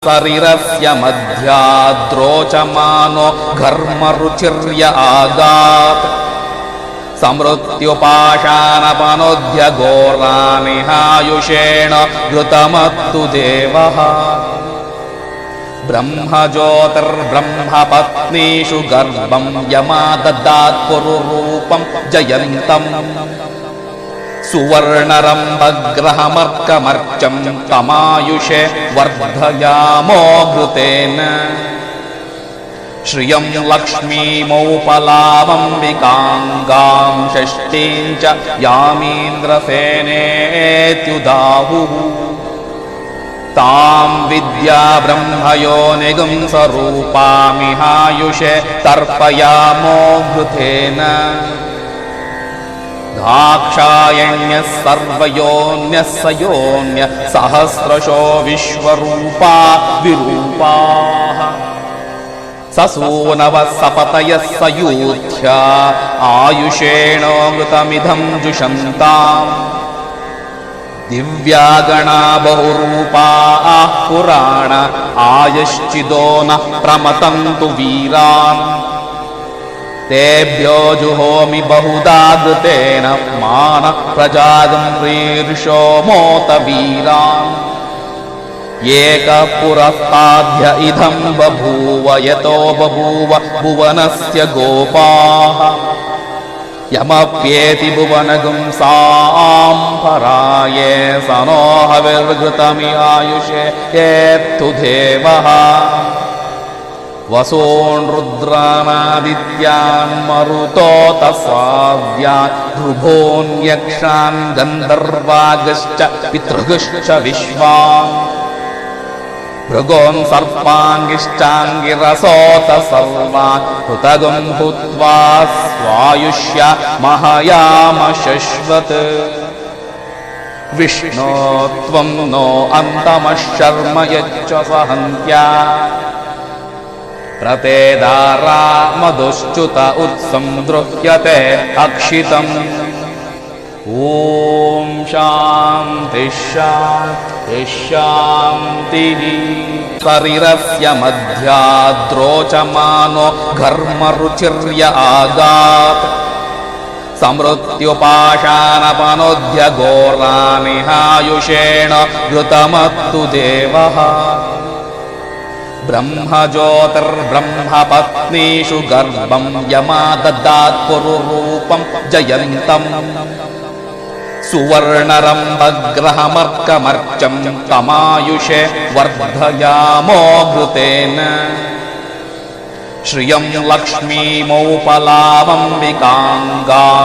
शरीरस्य मध्याद्रोचमानो घर्मरुचिर्य आगात् समृत्युपाशानपनोद्य घोरानिहायुषेण घृतमत्तु देवः ब्रह्मज्योतिर्ब्रह्मपत्नीषु गर्भं यमाददात् पुरुरूपं जयन्तम् सुवर्णरम्भग्रहमर्कमर्चं तमायुषे वर्धयामो घृतेन श्रियं लक्ष्मीमौपलामम्बिकाङ्गां षष्ठीं च यामीन्द्रसेनेत्युदाहुः तां विद्या ब्रह्मयोनिगुं स्वरूपामिहायुषे तर्पयामो घृतेन दाक्षायण्यः सर्वयोन्यः स योन्यः सहस्रशो विश्वरूपा विरूपाः ससूनवः सपतयः सयूथ्या आयुषेणोऽमृतमिदं जुषन्ताम् दिव्यागणा बहुरूपाः पुराण आयश्चिदो नः प्रमतन्तु वीरान् तेभ्यो जुहोमि बहुधा घृतेन मानः प्रजागम्रीर्षो मोत वीरान् एकः पुरस्ताद्य इदं बभूव यतो बभूव भुवनस्य गोपाः यमप्येति भुवनगुंसां पराये स नो हविर्घृतमि आयुषे येत्तु देवः वसून् रुद्रानादित्यान् मरुतोतस्वाद्यान् ध्रुभोन् यक्षान् गन्धर्वागश्च पितृगश्च विश्वान् भृगोन् सर्पाङ्गिश्चाङ्गिरसोत सर्वान् हृतगुं भूत्वा स्वायुष्य महयामशश्वत् विष्णो त्वं नो अन्तमशर्म यच्च सहन्त्या प्रतेदारा मधुश्च्युत उत्सं द्रुह्यते अक्षितम् ॐ शान्ति शान्ति शान्तिः शरीरस्य मध्याद्रोचमानो घर्मरुचिर्य आगात् समृत्युपाशानपनोद्य घोरानिहायुषेण घृतमत्तु देवः ब्रह्मज्योतिर्ब्रह्मपत्नीषु गर्भं यमाददात् पुरुरूपं जयन्तम् सुवर्णरम्भग्रहमर्कमर्चं तमायुषे वर्धयामो घृतेन श्रियं लक्ष्मीमौपलामम्बिकाङ्गां